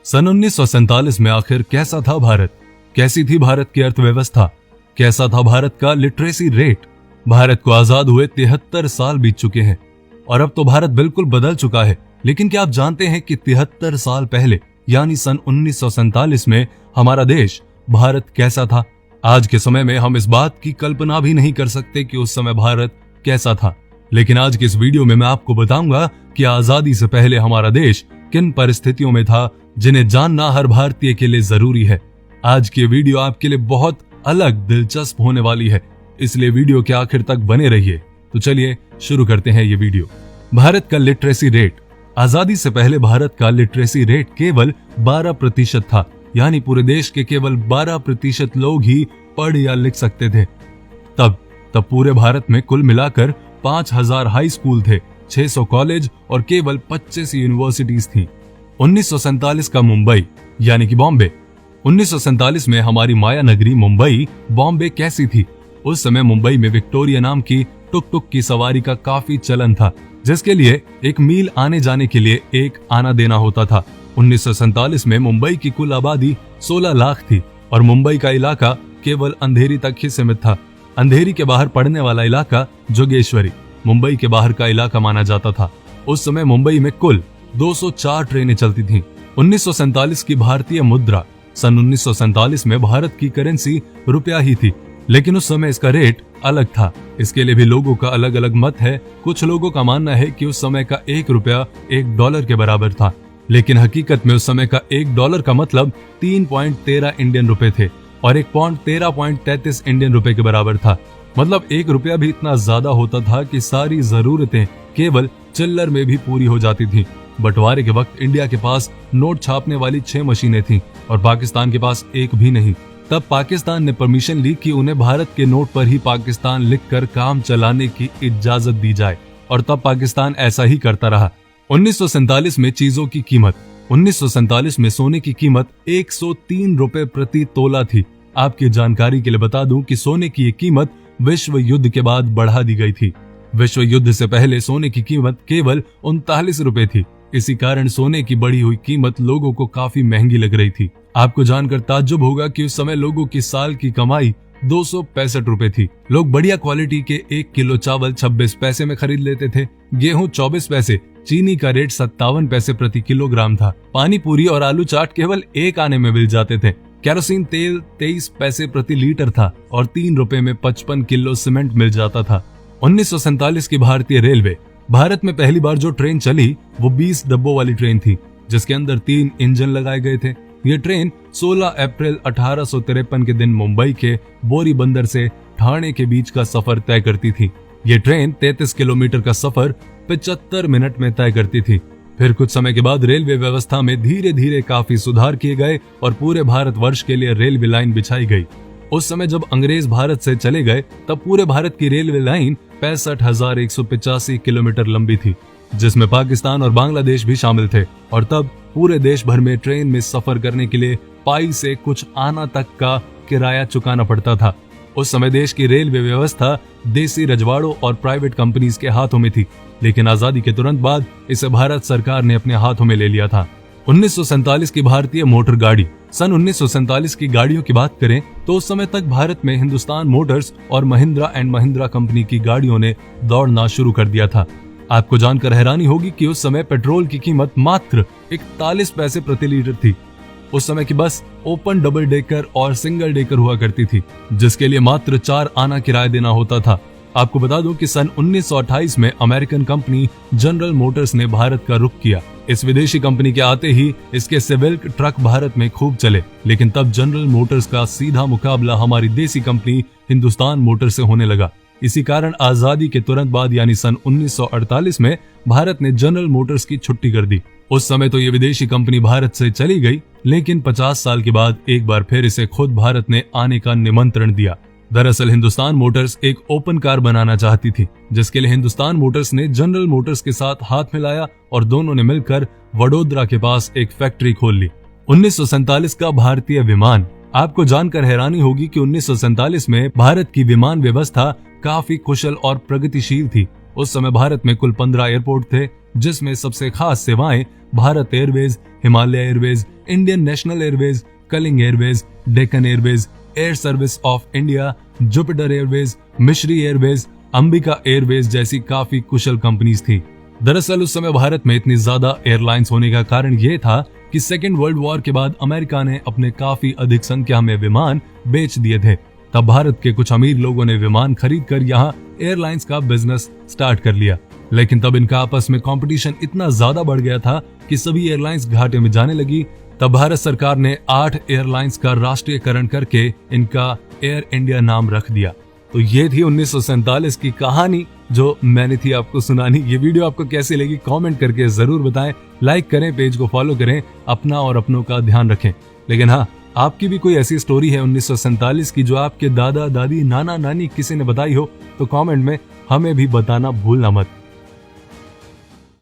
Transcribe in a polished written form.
सन 1947 में आखिर कैसा था भारत? कैसी थी भारत की अर्थव्यवस्था? कैसा था भारत का लिटरेसी रेट? भारत को आजाद हुए 73 साल बीत चुके हैं और अब तो भारत बिल्कुल बदल चुका है। लेकिन क्या आप जानते हैं कि 73 साल पहले यानी सन 1947 में हमारा देश भारत कैसा था? आज के समय में हम इस बात की कल्पना भी नहीं कर सकते कि उस समय भारत कैसा था। लेकिन आज की इस वीडियो में मैं आपको बताऊंगा कि आजादी से पहले हमारा देश किन परिस्थितियों में था, जिन्हें जानना हर भारतीय के लिए जरूरी है। आज की वीडियो आपके लिए बहुत अलग दिलचस्प होने वाली है, इसलिए वीडियो के आखिर तक बने रहिए। तो चलिए शुरू करते हैं ये वीडियो। भारत का लिटरेसी रेट। आजादी से पहले भारत का लिटरेसी रेट केवल 12% था, यानी पूरे देश के केवल 12% लोग ही पढ़ या लिख सकते थे। तब पूरे भारत में कुल मिलाकर 5000 हाई स्कूल थे, 600 कॉलेज और केवल 25 यूनिवर्सिटीज थी। 1947 का मुंबई यानी कि बॉम्बे। 1947 में हमारी माया नगरी मुंबई बॉम्बे कैसी थी? उस समय मुंबई में विक्टोरिया नाम की टुक टुक की सवारी का काफी चलन था, जिसके लिए 1 मील आने जाने के लिए 1 आना देना होता था। 1947 में मुंबई की कुल आबादी 16 लाख थी और मुंबई का इलाका केवल अंधेरी तक ही सीमित था। अंधेरी के बाहर पड़ने वाला इलाका जोगेश्वरी मुंबई के बाहर का इलाका माना जाता था। उस समय मुंबई में कुल 204 ट्रेनें चलती थीं। 1947 की भारतीय मुद्रा। सन 1947 में भारत की करेंसी रुपया ही थी, लेकिन उस समय इसका रेट अलग था। इसके लिए भी लोगों का अलग अलग मत है। कुछ लोगों का मानना है कि उस समय का 1 रुपया $1 के बराबर था, लेकिन हकीकत में उस समय का $1 का मतलब 3.13 इंडियन रुपए थे और 1 पौंड 13.33 इंडियन रुपए के बराबर था। मतलब 1 रुपया भी इतना ज्यादा होता था कि सारी जरूरतें केवल चिल्लर में भी पूरी हो जाती थी। बंटवारे के वक्त इंडिया के पास नोट छापने वाली 6 मशीनें थीं और पाकिस्तान के पास एक भी नहीं। तब पाकिस्तान ने परमिशन ली कि उन्हें भारत के नोट पर ही पाकिस्तान लिखकर काम चलाने की इजाजत दी जाए और तब पाकिस्तान ऐसा ही करता रहा। 1947 में चीजों की कीमत। 1947 में सोने की कीमत 103 रुपए प्रति तोला थी। आपकी जानकारी के लिए बता दूं कि सोने की ये कीमत विश्व युद्ध के बाद बढ़ा दी गई थी। विश्व युद्ध से पहले सोने की कीमत केवल 39 रुपए थी। इसी कारण सोने की बढ़ी हुई कीमत लोगों को काफी महंगी लग रही थी। आपको जानकर ताज्जुब होगा कि उस समय लोगों की साल की कमाई 265 रुपए थी। लोग बढ़िया क्वालिटी के 1 किलो चावल 26 पैसे में खरीद लेते थे, गेहूं 24 पैसे, चीनी का रेट 57 पैसे प्रति किलोग्राम था, पानी पूरी और आलू चाट केवल 1 आने में मिल जाते थे, केरोसिन तेल 23 पैसे प्रति लीटर था और 3 रुपए में 55 किलो सीमेंट मिल जाता था। 1947 की भारतीय रेलवे। भारत में पहली बार जो ट्रेन चली वो 20 डब्बों वाली ट्रेन थी, जिसके अंदर 3 इंजन लगाए गए थे। ये ट्रेन 16 अप्रैल 1853 के दिन मुंबई के बोरी बंदर से ठाणे के बीच का सफर तय करती थी। ये ट्रेन 33 किलोमीटर का सफर 75 मिनट में तय करती थी। फिर कुछ समय के बाद रेलवे व्यवस्था में धीरे धीरे काफी सुधार किए गए और पूरे भारतवर्ष के लिए रेलवे लाइन बिछाई गई। उस समय जब अंग्रेज भारत से चले गए तब पूरे भारत की रेलवे लाइन 65,185 किलोमीटर लंबी थी, जिसमें पाकिस्तान और बांग्लादेश भी शामिल थे। और तब पूरे देश भर में ट्रेन में सफर करने के लिए पाई से कुछ आना तक का किराया चुकाना पड़ता था। उस समय देश की रेलवे व्यवस्था देसी रजवाड़ों और प्राइवेट कंपनीज के हाथों में थी, लेकिन आजादी के तुरंत बाद इसे भारत सरकार ने अपने हाथों में ले लिया था। 1947 की भारतीय मोटर गाड़ी। सन 1947 की गाड़ियों की बात करें तो उस समय तक भारत में हिंदुस्तान मोटर्स और महिंद्रा एंड महिंद्रा कंपनी की गाड़ियों ने दौड़ना शुरू कर दिया था। आपको जानकर हैरानी होगी कि उस समय पेट्रोल की कीमत मात्र 41 पैसे प्रति लीटर थी। उस समय की बस ओपन डबल डेकर और सिंगल डेकर हुआ करती थी, जिसके लिए मात्र 4 आना किराया देना होता था। आपको बता दूं कि सन 1928 में अमेरिकन कंपनी जनरल मोटर्स ने भारत का रुख किया। इस विदेशी कंपनी के आते ही इसके सिविक ट्रक भारत में खूब चले, लेकिन तब जनरल मोटर्स का सीधा मुकाबला हमारी देसी कंपनी हिंदुस्तान मोटर से होने लगा। इसी कारण आजादी के तुरंत बाद यानी सन 1948 में भारत ने जनरल मोटर्स की छुट्टी कर दी। उस समय तो ये विदेशी कंपनी भारत से चली गई, लेकिन 50 साल के बाद एक बार फिर इसे खुद भारत ने आने का निमंत्रण दिया। दरअसल हिंदुस्तान मोटर्स एक ओपन कार बनाना चाहती थी, जिसके लिए हिंदुस्तान मोटर्स ने जनरल मोटर्स के साथ हाथ मिलाया और दोनों ने मिलकर वडोदरा के पास एक फैक्ट्री खोल ली। 1947 का भारतीय विमान। आपको जानकर हैरानी होगी कि 1947 में भारत की विमान व्यवस्था काफी कुशल और प्रगतिशील थी। उस समय भारत में कुल 15 एयरपोर्ट थे, जिसमें सबसे खास सेवाएं Bharat Airways, Himalaya Airways, Indian National Airways, Kalinga Airways, Deccan Airways, Air Service of India, Jupiter Airways, Mishri Airways, Ambika Airways जैसी काफी कुशल कंपनीज थी। दरअसल उस समय भारत में इतनी ज्यादा एयरलाइंस होने का कारण ये था कि सेकेंड वर्ल्ड वॉर के बाद अमेरिका ने अपने काफी अधिक संख्या में विमान बेच दिए थे। तब भारत के कुछ अमीर लोगों ने विमान खरीद कर यहाँ एयरलाइंस का बिजनेस स्टार्ट कर लिया। लेकिन तब इनका आपस में कंपटीशन इतना ज्यादा बढ़ गया था कि सभी एयरलाइंस घाटे में जाने लगी। तब भारत सरकार ने 8 एयरलाइंस का राष्ट्रीयकरण करके इनका एयर इंडिया नाम रख दिया। तो ये थी 1947 की कहानी जो मैंने थी आपको सुनानी। ये वीडियो आपको कैसी लगी कमेंट करके जरूर बताएं। लाइक करें, पेज को फॉलो करें, अपना और अपनों का ध्यान रखें। लेकिन हाँ, आपकी भी कोई ऐसी स्टोरी है 1947 की जो आपके दादा दादी नाना नानी किसी ने बताई हो तो कमेंट में हमें भी बताना भूलना मत।